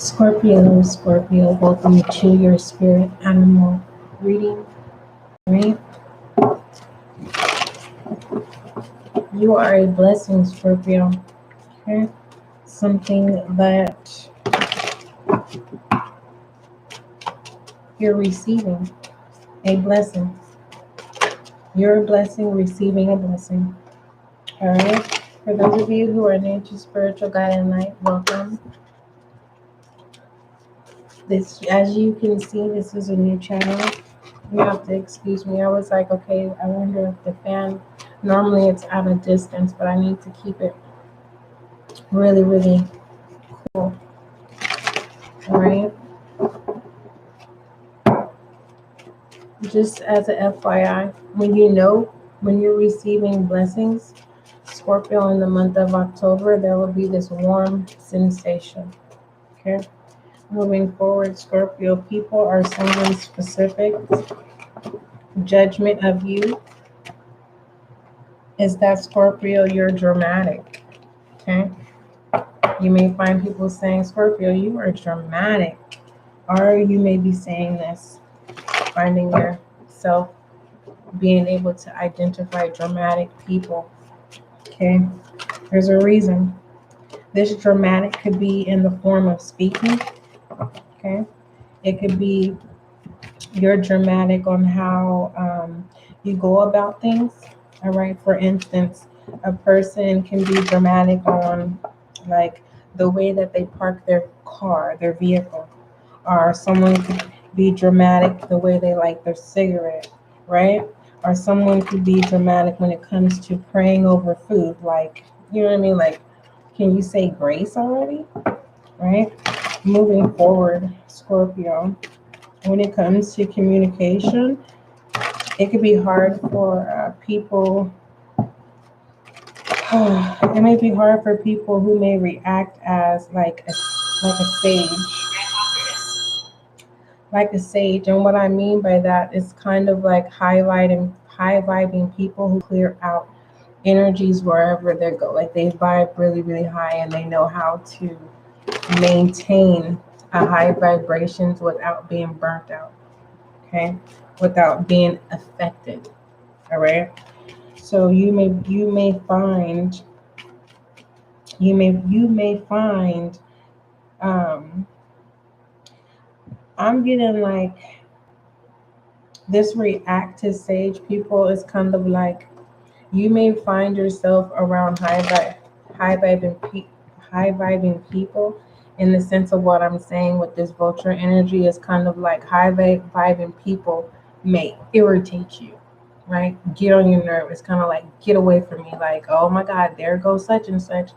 Scorpio, welcome to your spirit animal reading. Right? You are a blessing, Scorpio. Okay? Something that you're receiving, a blessing. You're a blessing, receiving a blessing. All right? For those of you who are new to Spiritual Guide and Light, welcome. This, as you can see, this is a new channel. You have to excuse me. I was like, okay, I wonder if the fan, normally it's at a distance, but I need to keep it really, really cool. All right. Just as a FYI, when you're receiving blessings, Scorpio, in the month of October, there will be this warm sensation. Okay. Moving forward, Scorpio, people are sending specific judgment of you. Is that, Scorpio, you're dramatic. Okay. You may find people saying, Scorpio, you are dramatic. Or you may be saying this, finding yourself being able to identify dramatic people. Okay. There's a reason. This dramatic could be in the form of speaking. Okay. It could be you're dramatic on how you go about things. All right. For instance, a person can be dramatic on like the way that they park their car, their vehicle, or someone could be dramatic the way they light their cigarette, right? Or someone could be dramatic when it comes to praying over food, like, you know what I mean? Like, can you say grace already? Right? Moving forward, Scorpio, when it comes to communication, it could be hard for people. It may be hard for people who may react as like a sage. Like a sage. And what I mean by that is kind of like high vibing people who clear out energies wherever they go. Like they vibe really, really high, and they know how to maintain a high vibrations without being burnt out. Okay? Without being affected. All right. So you may find I'm getting like this reactive sage people is kind of like you may find yourself around high vibing people, in the sense of what I'm saying with this vulture energy is kind of like high vibing people may irritate you, right? Get on your nerve. It's kind of like, get away from me. Like, oh my God, there goes such and such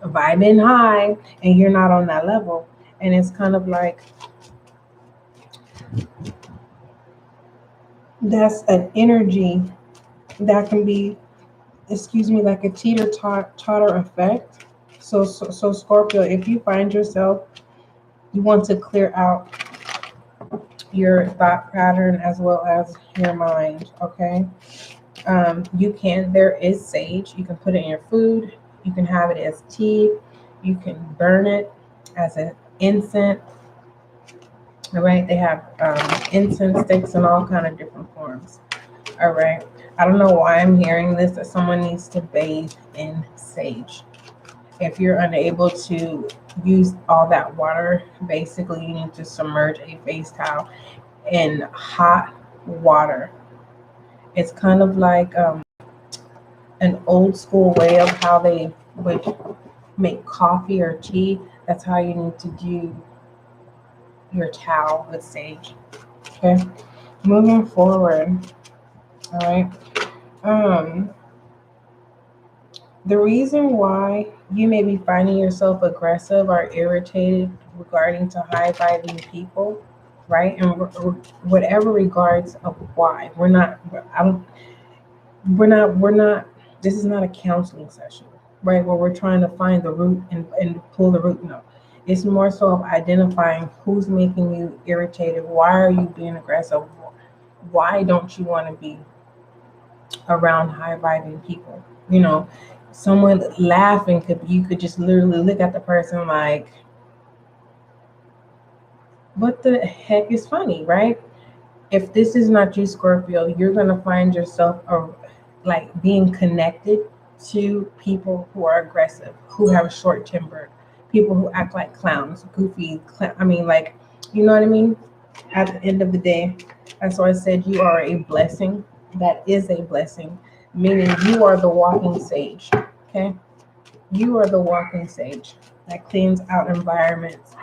vibing high, and you're not on that level. And it's kind of like that's an energy that can be, like a teeter-totter effect. So Scorpio, if you find yourself, you want to clear out your thought pattern as well as your mind, okay? There is sage. You can put it in your food. You can have it as tea. You can burn it as an incense. All right, they have incense sticks in all kind of different forms. All right, I don't know why I'm hearing this, that someone needs to bathe in sage. If you're unable to use all that water, basically you need to submerge a face towel in hot water. It's kind of like an old school way of how they would make coffee or tea. That's how you need to do your towel with sage. Okay, moving forward. All right. The reason why you may be finding yourself aggressive or irritated regarding to high vibing people, right? And whatever regards of why we're not. This is not a counseling session, right? Where we're trying to find the root and pull the root. No, it's more so of identifying who's making you irritated. Why are you being aggressive? Why don't you want to be around high vibing people? You know, someone laughing you could just literally look at the person like, what the heck is funny, right? If this is not you, Scorpio, you're going to find yourself like being connected to people who are aggressive, who have short temper, people who act like clowns, goofy. I mean, like, you know what I mean? At the end of the day, that's why I said you are a blessing. That is a blessing, meaning you are the walking sage. Okay, you are the walking sage that cleans out environments.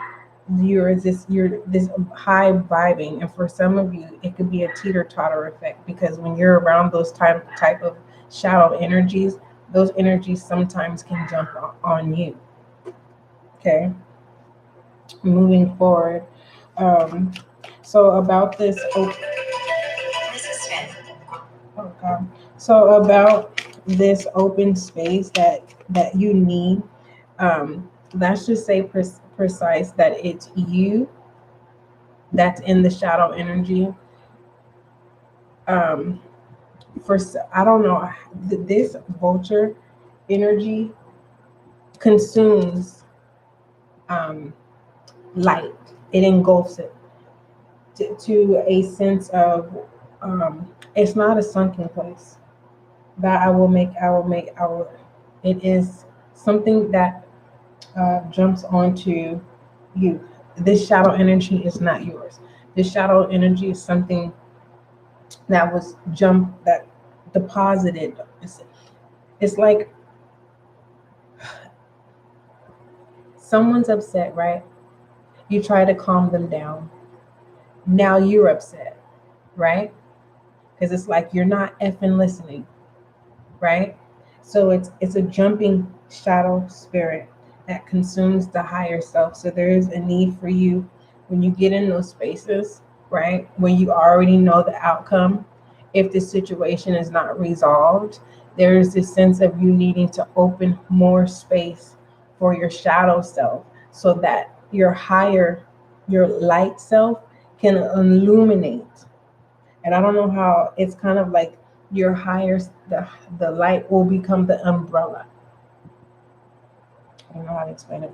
You're this high vibing, and for some of you it could be a teeter-totter effect, because when you're around those type of shadow energies, those energies sometimes can jump on you. Okay, moving forward. um so about this oh God. So about this open space that you need, let's just say precise that it's you that's in the shadow energy. um for I don't know, this vulture energy consumes um light. It engulfs it to a sense of it's not a sunken place. That I will it is something that jumps onto you. This shadow energy is not yours. This shadow energy is something that deposited. It's like someone's upset, right? You try to calm them down. Now you're upset, right? Because it's like you're not effing listening, right? So it's a jumping shadow spirit that consumes the higher self. So there is a need for you when you get in those spaces, right? When you already know the outcome, if the situation is not resolved, there is this sense of you needing to open more space for your shadow self so that your light self can illuminate. And I don't know how, it's kind of like your higher, the light will become the umbrella. I don't know how to explain it.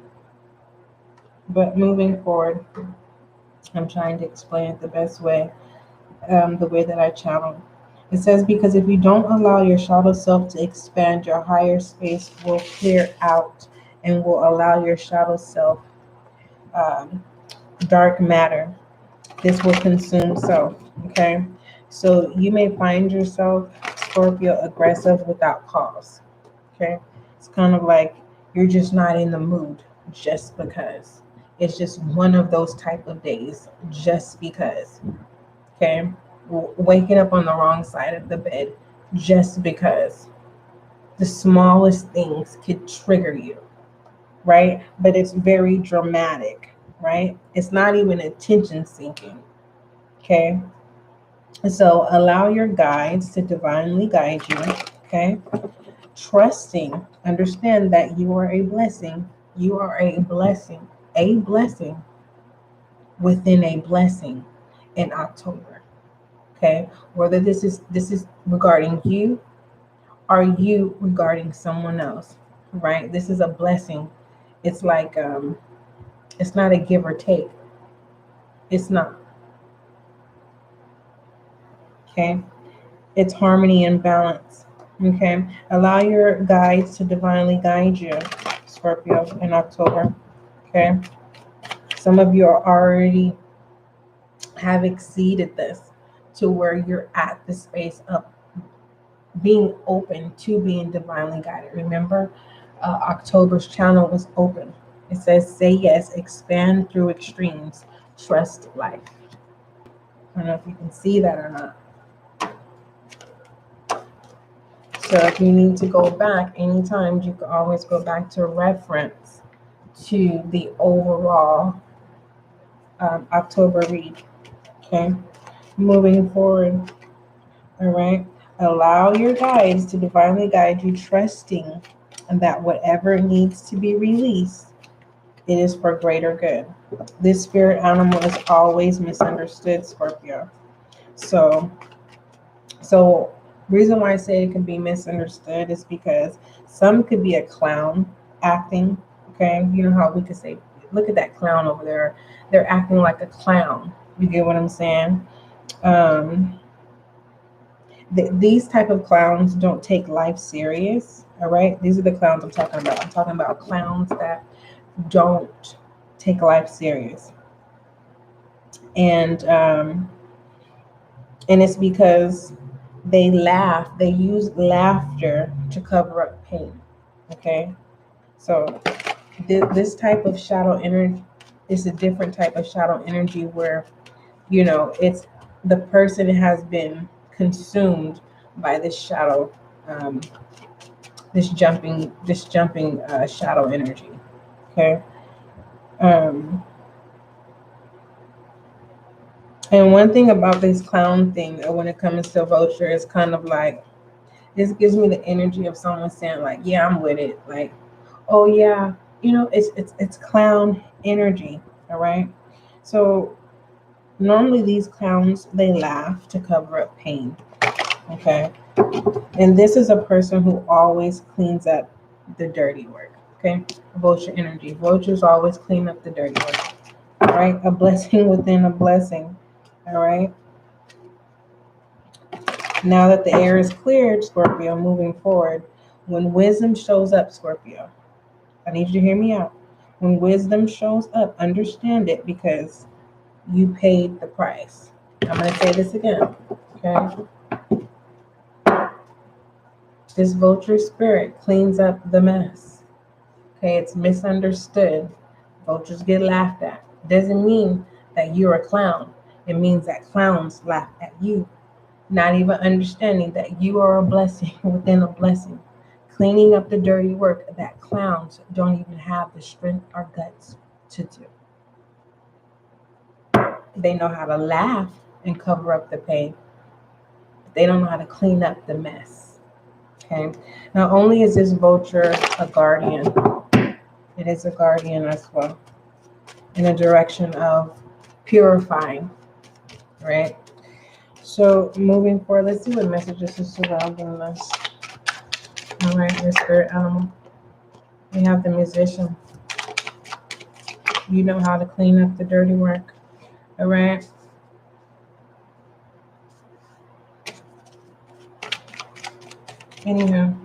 But moving forward, I'm trying to explain it the best way, the way that I channel. It says, because if you don't allow your shadow self to expand, your higher space will clear out and will allow your shadow self um, dark matter. This will consume self. Okay. So you may find yourself, Scorpio, aggressive without cause. Okay. It's kind of like you're just not in the mood just because. It's just one of those type of days just because. Okay. Waking up on the wrong side of the bed just because. The smallest things could trigger you, right? But it's very dramatic, right? It's not even attention seeking. Okay. So allow your guides to divinely guide you. Okay. Trusting, understand that you are a blessing. You are a blessing within a blessing in October. Okay. Whether this is regarding you or you regarding someone else, right? This is a blessing. It's like it's not a give or take. It's not. Okay. It's harmony and balance. Okay. Allow your guides to divinely guide you, Scorpio, in October. Okay. Some of you are already have exceeded this to where you're at the space of being open to being divinely guided. Remember, October's channel was open. It says, say yes, expand through extremes, trust life. I don't know if you can see that or not. So if you need to go back anytime, you can always go back to reference to the overall October read. Okay, moving forward. All right. Allow your guides to divinely guide you, trusting that whatever needs to be released, it is for greater good. This spirit animal is always misunderstood, Scorpio. So So, reason why I say it can be misunderstood is because some could be a clown acting. Okay, you know how we could say, look at that clown over there. They're acting like a clown. You get what I'm saying? These type of clowns don't take life serious. All right, these are the clowns I'm talking about. I'm talking about clowns that don't take life serious, and it's because they laugh. They use laughter to cover up pain. Okay, so this type of shadow energy is a different type of shadow energy where, it's the person has been consumed by this shadow, um, this jumping shadow energy. Okay. um, and one thing about this clown thing, when it comes to vulture, is kind of like, this gives me the energy of someone saying like, yeah, I'm with it, like, oh yeah, it's clown energy. All right, so normally these clowns, they laugh to cover up pain. Okay. And this is a person who always cleans up the dirty work. Okay. Vulture energy. Vultures always clean up the dirty work. All right. A blessing within a blessing. All right. Now that the air is cleared, Scorpio, moving forward, when wisdom shows up, Scorpio, I need you to hear me out. When wisdom shows up, understand it, because you paid the price. I'm going to say this again. Okay. This vulture spirit cleans up the mess. Okay, it's misunderstood. Vultures get laughed at. Doesn't mean that you're a clown. It means that clowns laugh at you, not even understanding that you are a blessing within a blessing. Cleaning up the dirty work that clowns don't even have the strength or guts to do. They know how to laugh and cover up the pain, but they don't know how to clean up the mess. Okay. Not only is this vulture a guardian, it is a guardian as well, in a direction of purifying, right? So moving forward, let's see what messages is surrounding us. All right, your spirit animal. We have the musician. You know how to clean up the dirty work. All right. Anywho.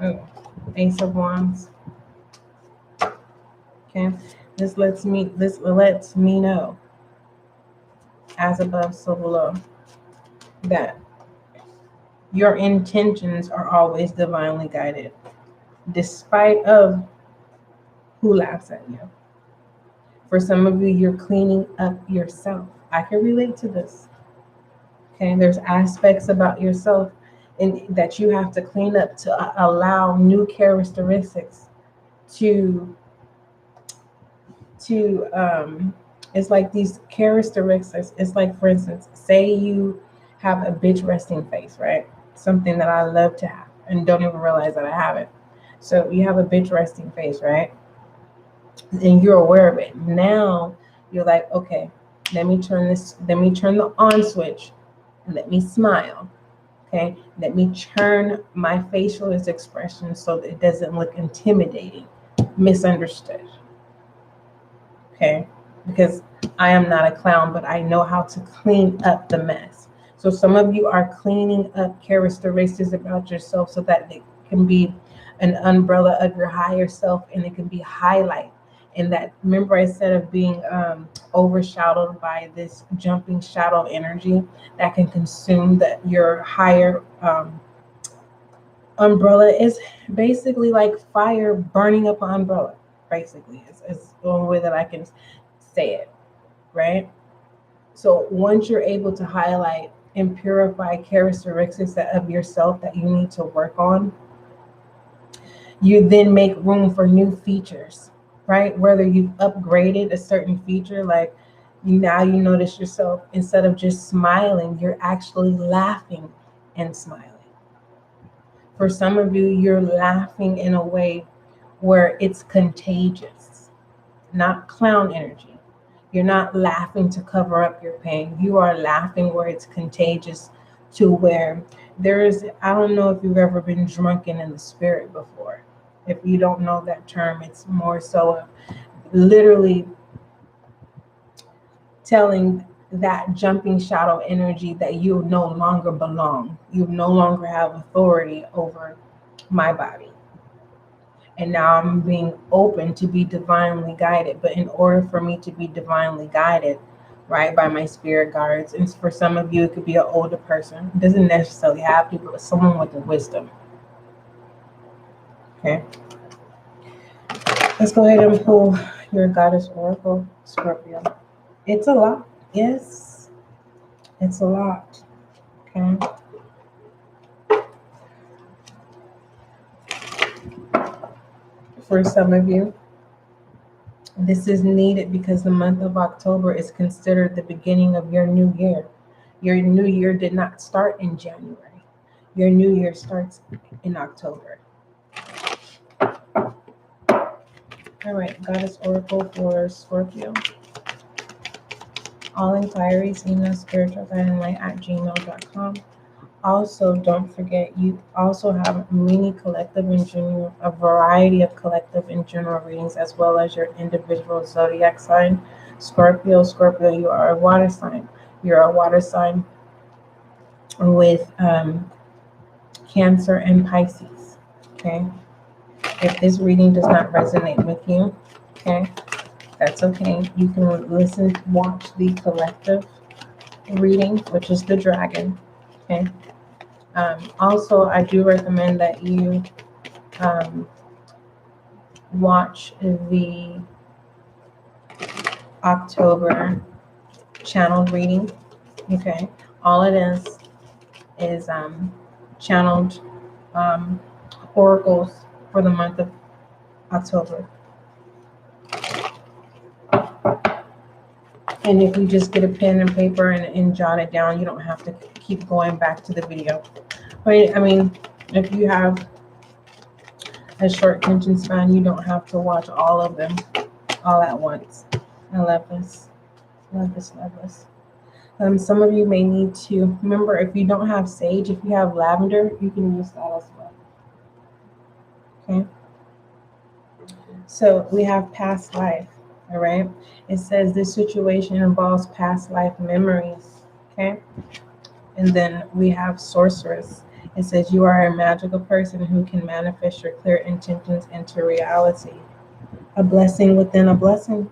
Oh, Ace of Wands. Okay. This lets me know, as above, so below, that your intentions are always divinely guided, despite of who laughs at you. For some of you, you're cleaning up yourself. I can relate to this. Okay, there's aspects about yourself that you have to clean up to allow new characteristics to it's like these characteristics. It's like, for instance, say you have a bitch resting face, right? Something that I love to have and don't even realize that I have it. So you have a bitch resting face, right? And you're aware of it. Now you're like, okay, let me turn the on switch and let me smile. Okay, let me turn my facial expression so that it doesn't look intimidating, misunderstood. Okay, because I am not a clown, but I know how to clean up the mess. So some of you are cleaning up characteristics about yourself so that it can be an umbrella of your higher self, and it can be highlight. And that, remember I said of being overshadowed by this jumping shadow energy that can consume your higher umbrella is basically like fire burning up an umbrella. Basically, is the only way that I can say it, right? So once you're able to highlight and purify characteristics of yourself that you need to work on, you then make room for new features, right? Whether you've upgraded a certain feature, like now you notice yourself, instead of just smiling, you're actually laughing and smiling. For some of you, you're laughing in a way where it's contagious, not clown energy. You're not laughing to cover up your pain. You are laughing where it's contagious, to where I don't know if you've ever been drunken in the spirit before. If you don't know that term, it's more so of literally telling that jumping shadow energy that you no longer belong. You no longer have authority over my body. And now I'm being open to be divinely guided. But in order for me to be divinely guided, right, by my spirit guides, and for some of you, it could be an older person. It doesn't necessarily have to, but someone with the wisdom. Okay. Let's go ahead and pull your goddess oracle, Scorpio. It's a lot. Yes, it's a lot. Okay. For some of you, this is needed because the month of October is considered the beginning of your new year. Your new year did not start in January. Your new year starts in October. All right, Goddess Oracle for Scorpio. All inquiries, email spiritualguidinglight@gmail.com. Also, don't forget, you also have mini collective and general, a variety of collective and general readings, as well as your individual zodiac sign. Scorpio, you are a water sign. You're a water sign with Cancer and Pisces. Okay. If this reading does not resonate with you, okay, that's okay. You can watch the collective reading, which is the dragon. Okay. Also, I do recommend that you watch the October channeled reading. Okay. All it is channeled oracles for the month of October. And if you just get a pen and paper and jot it down, you don't have to keep going back to the video. But I mean, if you have a short attention span, you don't have to watch all of them all at once. I love this. Love this, love this. Some of you may need to remember, if you don't have sage, if you have lavender, you can use that as well. Okay. So we have past life. All right. It says this situation involves past life memories. Okay. And then we have sorceress. It says you are a magical person who can manifest your clear intentions into reality. A blessing within a blessing.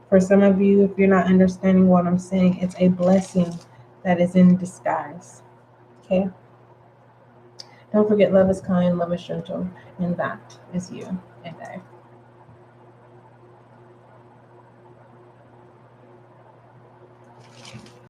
For some of you, if you're not understanding what I'm saying, it's a blessing that is in disguise. Okay. Don't forget, love is kind, love is gentle, and that is you and I.